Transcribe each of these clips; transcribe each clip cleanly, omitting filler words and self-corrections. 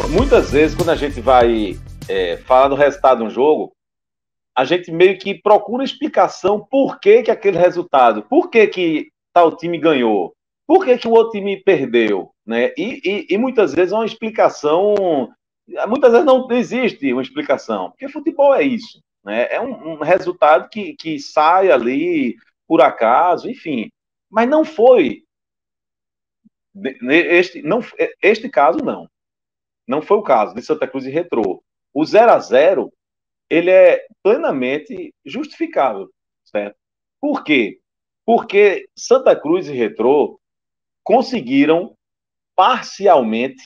Muitas vezes, quando a gente vai falar do resultado de um jogo, a gente meio que procura explicação por que aquele resultado, por que tal time ganhou, por que o outro time perdeu, né? E muitas vezes é uma explicação, muitas vezes não existe uma explicação, porque futebol é isso, né? É um resultado que sai ali por acaso, enfim. Mas não foi este caso, não. Não foi o caso de Santa Cruz e Retrô. O 0-0 ele é plenamente justificável, certo? Por quê? Porque Santa Cruz e Retrô conseguiram parcialmente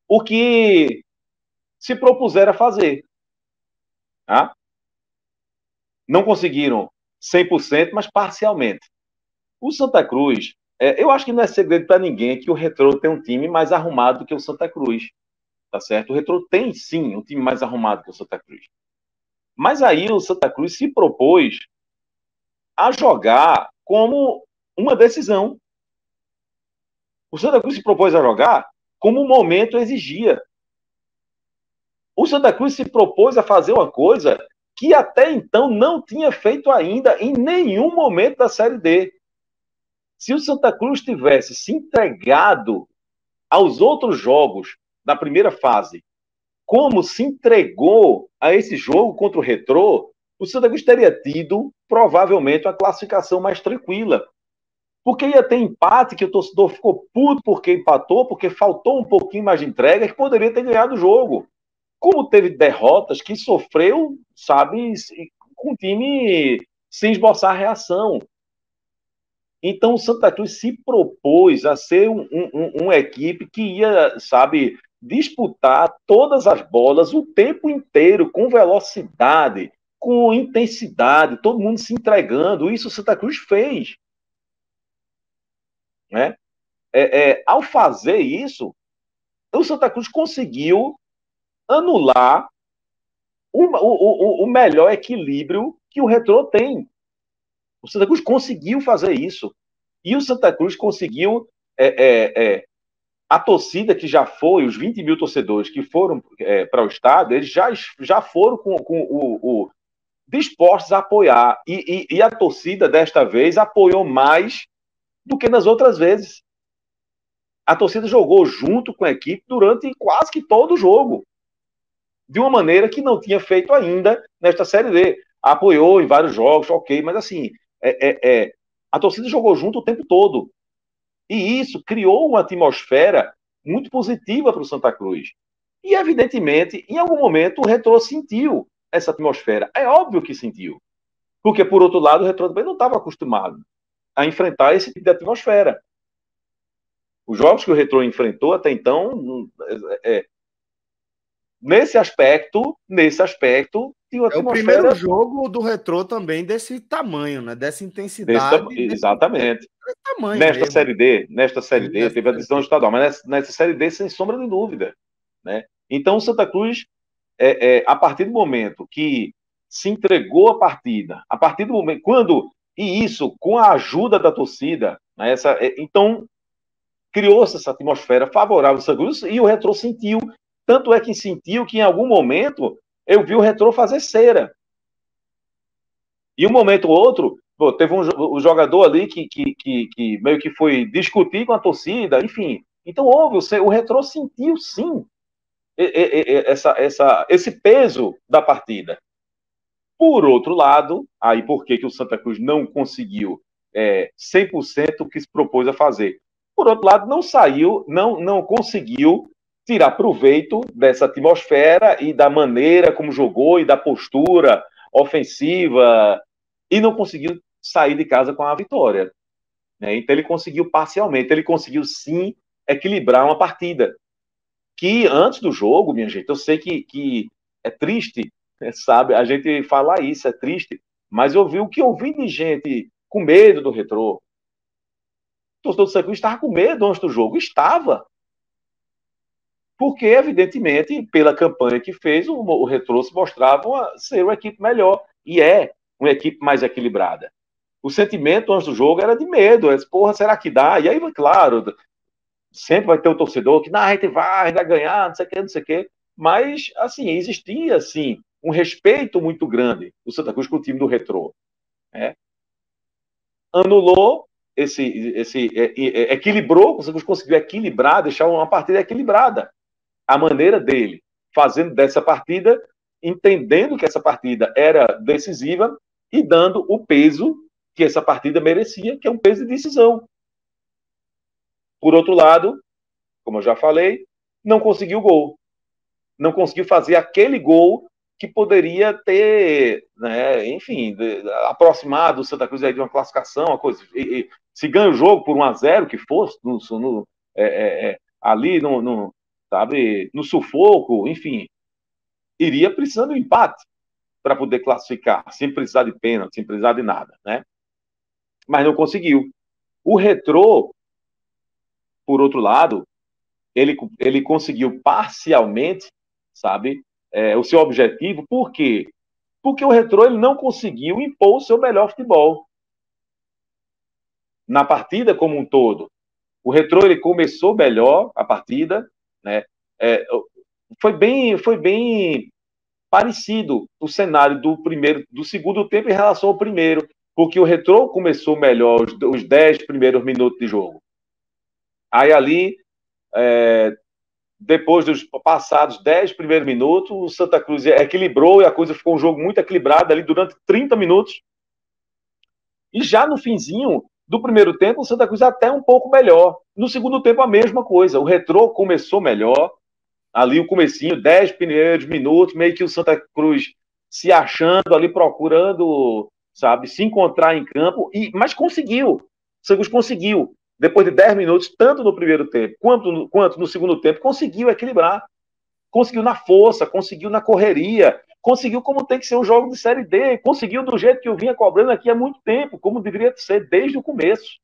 o que se propuseram a fazer. Tá? Não conseguiram 100%, mas parcialmente. O Santa Cruz, eu acho que não é segredo para ninguém que o Retrô tem um time mais arrumado do que o Santa Cruz. Tá certo? O Retrô tem, sim, um time mais arrumado que o Santa Cruz. Mas aí o Santa Cruz se propôs a jogar como uma decisão. O Santa Cruz se propôs a jogar como o momento exigia. O Santa Cruz se propôs a fazer uma coisa que até então não tinha feito ainda em nenhum momento da Série D. Se o Santa Cruz tivesse se entregado aos outros jogos da primeira fase, como se entregou a esse jogo contra o Retrô, o Santa Cruz teria tido, provavelmente, uma classificação mais tranquila. Porque ia ter empate, que o torcedor ficou puto porque empatou, porque faltou um pouquinho mais de entrega, que poderia ter ganhado o jogo. Como teve derrotas que sofreu, sabe, com o time sem esboçar reação. Então o Santa Cruz se propôs a ser uma equipe que ia, sabe, disputar todas as bolas o tempo inteiro, com velocidade, com intensidade, todo mundo se entregando. Isso o Santa Cruz fez. Né? Ao fazer isso, o Santa Cruz conseguiu anular o melhor equilíbrio que o Retrô tem. O Santa Cruz conseguiu fazer isso. E o Santa Cruz conseguiu. A torcida que já foi, os 20 mil torcedores que foram para o estádio, eles já foram com dispostos a apoiar. E a torcida, desta vez, apoiou mais do que nas outras vezes. A torcida jogou junto com a equipe durante quase que todo o jogo. De uma maneira que não tinha feito ainda nesta Série D. Apoiou em vários jogos, ok, mas assim, a torcida jogou junto o tempo todo. E isso criou uma atmosfera muito positiva para o Santa Cruz. E, evidentemente, em algum momento, o Retrô sentiu essa atmosfera. É óbvio que sentiu. Porque, por outro lado, o Retrô também não estava acostumado a enfrentar esse tipo de atmosfera. Os jogos que o Retrô enfrentou até então, nesse aspecto, tinha uma É o atmosfera. primeiro jogo do Retrô também desse tamanho, né? Dessa intensidade. Exatamente. Desse tamanho Nesta mesmo. Série D, teve a Série decisão D. estadual, mas nessa Série D, sem sombra de dúvida. Né? Então, o Santa Cruz, a partir do momento que se entregou a partida, a partir do momento, e isso com a ajuda da torcida, né, então criou-se essa atmosfera favorável ao Santa Cruz e o Retrô sentiu, tanto é que sentiu que em algum momento eu vi o Retrô fazer cera. E um momento ou outro, teve um jogador ali que meio que foi discutir com a torcida, enfim. Então houve, o Retrô sentiu sim esse peso da partida. Por outro lado, aí por que o Santa Cruz não conseguiu 100% o que se propôs a fazer? Por outro lado, não conseguiu tirar proveito dessa atmosfera e da maneira como jogou e da postura ofensiva e não conseguiu sair de casa com a vitória. Né? Então ele conseguiu parcialmente, ele conseguiu sim equilibrar uma partida que antes do jogo, minha gente, eu sei que é triste, sabe? A gente falar isso é triste, mas eu vi o que eu vi de gente com medo do Retrô. O torcedor do Santa Cruz estava com medo antes do jogo. Estava. Porque, evidentemente, pela campanha que fez, o Retrô se mostrava ser uma equipe melhor. E é uma equipe mais equilibrada. O sentimento antes do jogo era de medo. Porra, será que dá? E aí, claro, sempre vai ter o torcedor que, não, a gente vai ganhar, não sei o que, não sei o que. Mas, assim, existia, assim, um respeito muito grande do Santa Cruz com o time do Retrô. Né? Anulou equilibrou, o Santa Cruz conseguiu equilibrar, deixar uma partida equilibrada. A maneira dele, fazendo dessa partida, entendendo que essa partida era decisiva e dando o peso que essa partida merecia, que é um peso de decisão. Por outro lado, como eu já falei, não conseguiu gol. Não conseguiu fazer aquele gol que poderia ter, né, enfim, aproximado o Santa Cruz aí de uma classificação, uma coisa. Se ganha o jogo por 1-0, que fosse, ali sabe, no sufoco, enfim, iria precisando de empate para poder classificar, sem precisar de pênalti, sem precisar de nada, né? Mas não conseguiu. O Retrô, por outro lado, ele conseguiu parcialmente, sabe, o seu objetivo. Por quê? Porque o Retrô ele não conseguiu impor o seu melhor futebol na partida como um todo. O Retrô ele começou melhor a partida, né? Foi bem parecido o cenário do segundo tempo em relação ao primeiro, porque o Retrô começou melhor os 10 primeiros minutos de jogo. Aí ali, depois dos passados 10 primeiros minutos, o Santa Cruz equilibrou e a coisa ficou um jogo muito equilibrado ali durante 30 minutos. E já no finzinho do primeiro tempo, o Santa Cruz até um pouco melhor. No segundo tempo, a mesma coisa. O Retrô começou melhor, ali o comecinho, 10 primeiros minutos, meio que o Santa Cruz se achando ali, procurando, sabe, se encontrar em campo, mas conseguiu. O Santa Cruz conseguiu. Depois de 10 minutos, tanto no primeiro tempo quanto no segundo tempo, conseguiu equilibrar. Conseguiu na força, conseguiu na correria, conseguiu como tem que ser um jogo de Série D, conseguiu do jeito que eu vinha cobrando aqui há muito tempo, como deveria ser desde o começo.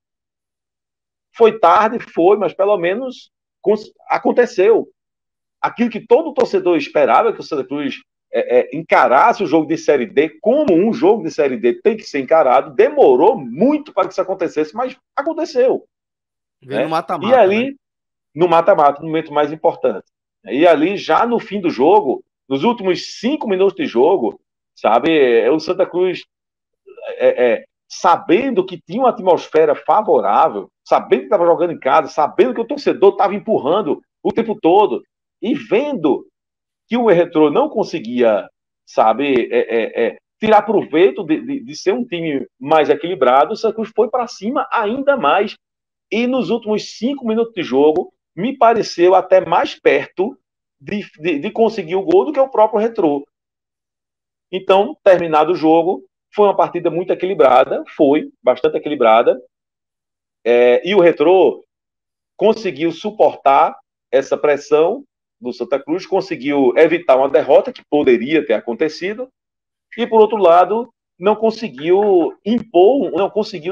Foi tarde, foi, mas pelo menos aconteceu. Aquilo que todo torcedor esperava, que o Santa Cruz encarasse o jogo de Série D como um jogo de Série D tem que ser encarado, demorou muito para que isso acontecesse, mas aconteceu. Veio no mata-mata, e ali, né? no mata-mata, no momento mais importante. E ali, já no fim do jogo, nos últimos 5 minutos de jogo, sabe, o Santa Cruz, sabendo que tinha uma atmosfera favorável, sabendo que estava jogando em casa, sabendo que o torcedor estava empurrando o tempo todo, e vendo que o Retrô não conseguia, sabe, tirar proveito de ser um time mais equilibrado, o Santa Cruz foi para cima ainda mais. E nos últimos 5 minutos de jogo, me pareceu até mais perto de conseguir o gol do que o próprio Retrô. Então, terminado o jogo, foi uma partida muito equilibrada, foi bastante equilibrada, e o Retrô conseguiu suportar essa pressão do Santa Cruz, conseguiu evitar uma derrota que poderia ter acontecido, e por outro lado, não conseguiu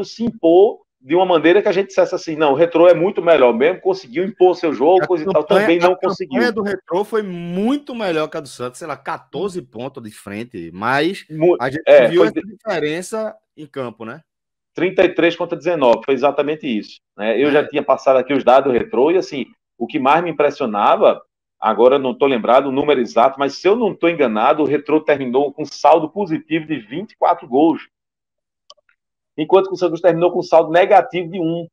se impor de uma maneira que a gente dissesse assim, não, o Retrô é muito melhor mesmo, conseguiu impor seu jogo, coisa e tal, também não conseguiu. A campanha do Retrô foi muito melhor que a do Santos, sei lá, 14 pontos de frente, mas a gente viu essa diferença em campo, né? 33 contra 19, foi exatamente isso. Né? Eu já tinha passado aqui os dados do Retrô e, assim, o que mais me impressionava, agora não estou lembrado o número exato, mas se eu não estou enganado, o Retrô terminou com saldo positivo de 24 gols. Enquanto que o Santos terminou com saldo negativo de 1.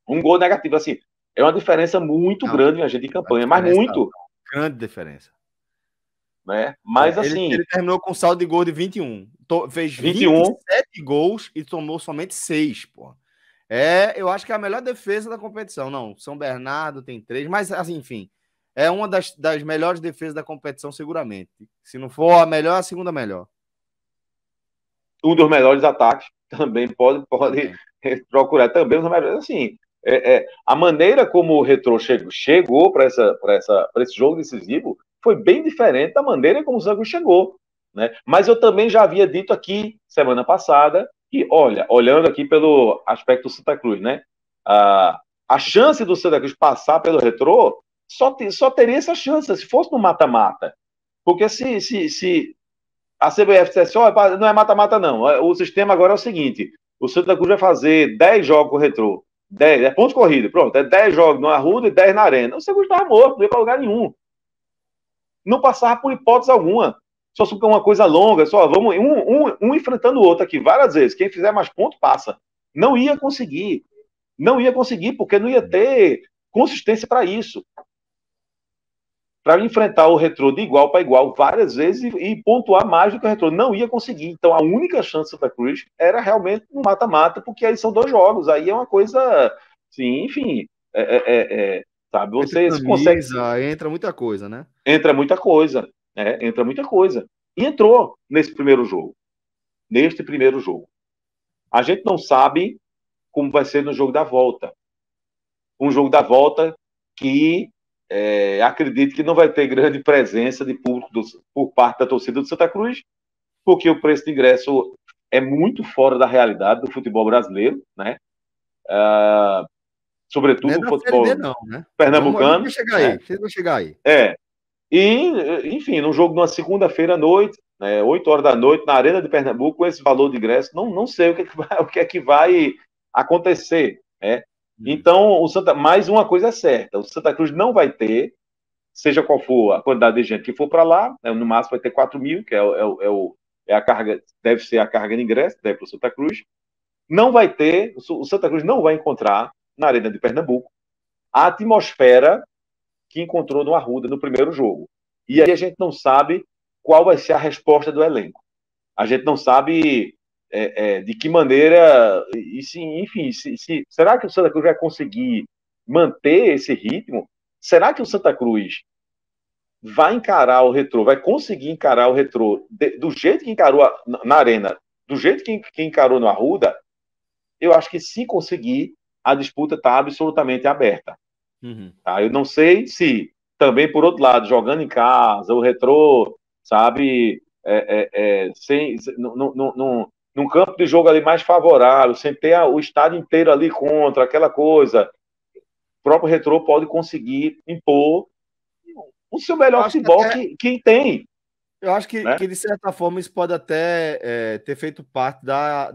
Um gol negativo, assim, é uma diferença muito grande, minha gente, de campanha, mas muito. Grande diferença. Né? Mas, assim... Ele terminou com saldo de gol de 21. Fez 27 gols e tomou somente 6, pô. Eu acho que é a melhor defesa da competição. Não, São Bernardo tem 3, mas, assim, enfim, é uma das melhores defesas da competição, seguramente. Se não for a melhor, a segunda melhor. Um dos melhores ataques, também pode procurar também os melhores. Assim, a maneira como o Retrô chegou para esse jogo decisivo foi bem diferente da maneira como o Santa Cruz chegou. Né? Mas eu também já havia dito aqui, semana passada, que, olhando aqui pelo aspecto do Santa Cruz, né? A chance do Santa Cruz passar pelo Retrô só teria essa chance se fosse no mata-mata. Porque se a CBF dissesse, não é mata-mata não, o sistema agora é o seguinte, o Santa Cruz vai fazer 10 jogos com o Retrô, 10, é ponto corrido, pronto, é 10 jogos no Arruda e 10 na Arena. O Santa Cruz estava morto, não ia para lugar nenhum. Não passava por hipótese alguma. Só se for uma coisa longa, só vamos um enfrentando o outro aqui várias vezes. Quem fizer mais pontos, passa. Não ia conseguir. Não ia conseguir, porque não ia ter consistência para isso. Para enfrentar o Retrô de igual para igual várias vezes e pontuar mais do que o Retrô. Não ia conseguir. Então, a única chance do Santa Cruz era realmente no mata-mata, porque aí são 2 jogos. Aí é uma coisa, sim, enfim, sabe? Você camisa, consegue... Entra muita coisa, né? Entra muita coisa, né? Entra muita coisa. E entrou nesse primeiro jogo. Neste primeiro jogo. A gente não sabe como vai ser no jogo da volta. Um jogo da volta que acredito que não vai ter grande presença de público por parte da torcida do Santa Cruz, porque o preço de ingresso é muito fora da realidade do futebol brasileiro, né? Sobretudo o futebol Série D, não, né? pernambucano. Vamos chegar aí, vai chegar aí. E, enfim, num jogo de uma segunda-feira à noite, 8 horas da noite, na Arena de Pernambuco, com esse valor de ingresso, não sei o que é que vai acontecer, né? Então, mais uma coisa é certa, o Santa Cruz não vai ter, seja qual for a quantidade de gente que for para lá, no máximo vai ter 4 mil, que é a carga, deve ser a carga de ingresso, deve para o Santa Cruz. Não vai ter, o Santa Cruz não vai encontrar na Arena de Pernambuco a atmosfera que encontrou no Arruda no primeiro jogo. E aí a gente não sabe qual vai ser a resposta do elenco. A gente não sabe de que maneira, e sim, enfim, será que o Santa Cruz vai conseguir manter esse ritmo? Será que o Santa Cruz vai encarar o Retrô, vai conseguir encarar o Retrô do jeito que encarou na Arena, do jeito que encarou no Arruda? Eu acho que se conseguir, a disputa está absolutamente aberta. Tá? Eu não sei se também, por outro lado, jogando em casa, o Retrô, sabe, num campo de jogo ali mais favorável, sem ter o estádio inteiro ali contra, aquela coisa, o próprio Retrô pode conseguir impor o seu melhor futebol que tem. Eu acho que, de certa forma, isso pode até ter feito parte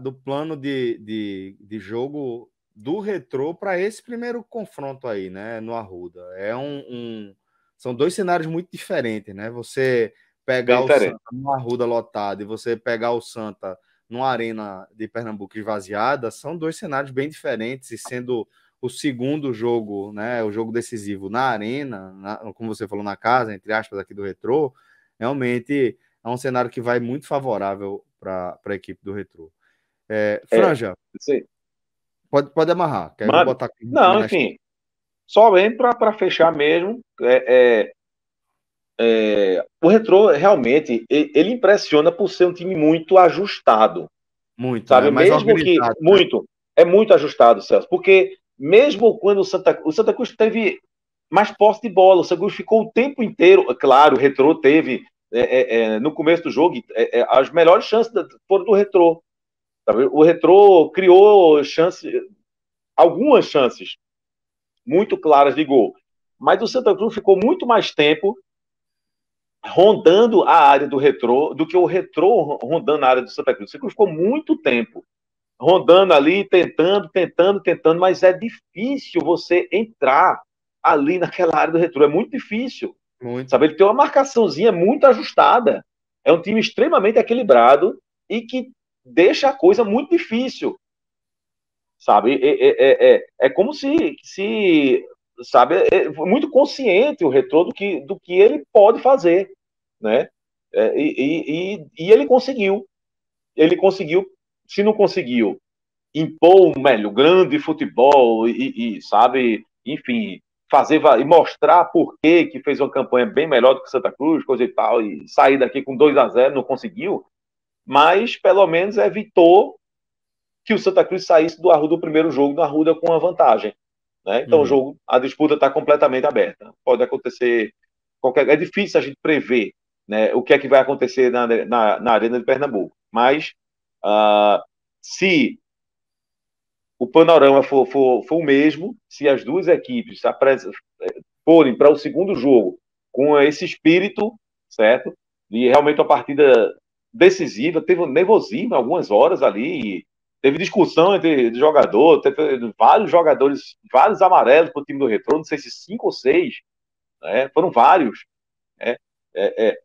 do plano de jogo do Retrô para esse primeiro confronto aí, né, no Arruda. São 2 cenários muito diferentes, né? Você pegar o Santa no Arruda lotado e você pegar o Santa numa arena de Pernambuco esvaziada, são 2 cenários bem diferentes, e sendo o segundo jogo, né, o jogo decisivo na arena, como você falou, na casa, entre aspas, aqui do Retrô, realmente é um cenário que vai muito favorável para a equipe do Retrô. Franja, pode amarrar. Quero botar aqui. Não, enfim, só bem para fechar mesmo. O Retrô, realmente, ele impressiona por ser um time muito ajustado. Muito, sabe? Né? Mesmo que... Né? É muito ajustado, Celso. Porque mesmo quando o Santa Cruz teve mais posse de bola, o Santa Cruz ficou o tempo inteiro... Claro, o Retrô teve, no começo do jogo, as melhores chances foram do Retrô. Sabe? O Retrô criou algumas chances muito claras de gol. Mas o Santa Cruz ficou muito mais tempo rondando a área do Retrô do que o Retrô rondando a área do Santa Cruz. O Santa Cruz ficou muito tempo rondando ali, tentando, mas é difícil você entrar ali naquela área do Retrô. É muito difícil. Muito. Sabe? Ele tem uma marcaçãozinha muito ajustada. É um time extremamente equilibrado e que deixa a coisa muito difícil. Sabe? É como se sabe, muito consciente o Retrô do que ele pode fazer, né? E ele conseguiu. Se não conseguiu impor um grande futebol sabe, enfim, fazer e mostrar por que fez uma campanha bem melhor do que Santa Cruz, coisa e tal, e sair daqui com 2-0, não conseguiu, mas pelo menos evitou que o Santa Cruz saísse do Arruda do primeiro jogo, do Arruda com uma vantagem. Né? Então, a disputa está completamente aberta. Pode acontecer é difícil a gente prever, né, o que é que vai acontecer na Arena de Pernambuco. Mas, se o panorama for o mesmo, se as duas equipes forem para o segundo jogo com esse espírito, certo? E realmente uma partida decisiva, teve um nervosismo algumas horas ali, Teve discussão entre jogador, teve vários jogadores, vários amarelos para o time do Retrô, não sei se 5 ou 6, né? Foram vários.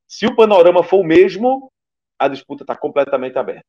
Se o panorama for o mesmo, a disputa está completamente aberta.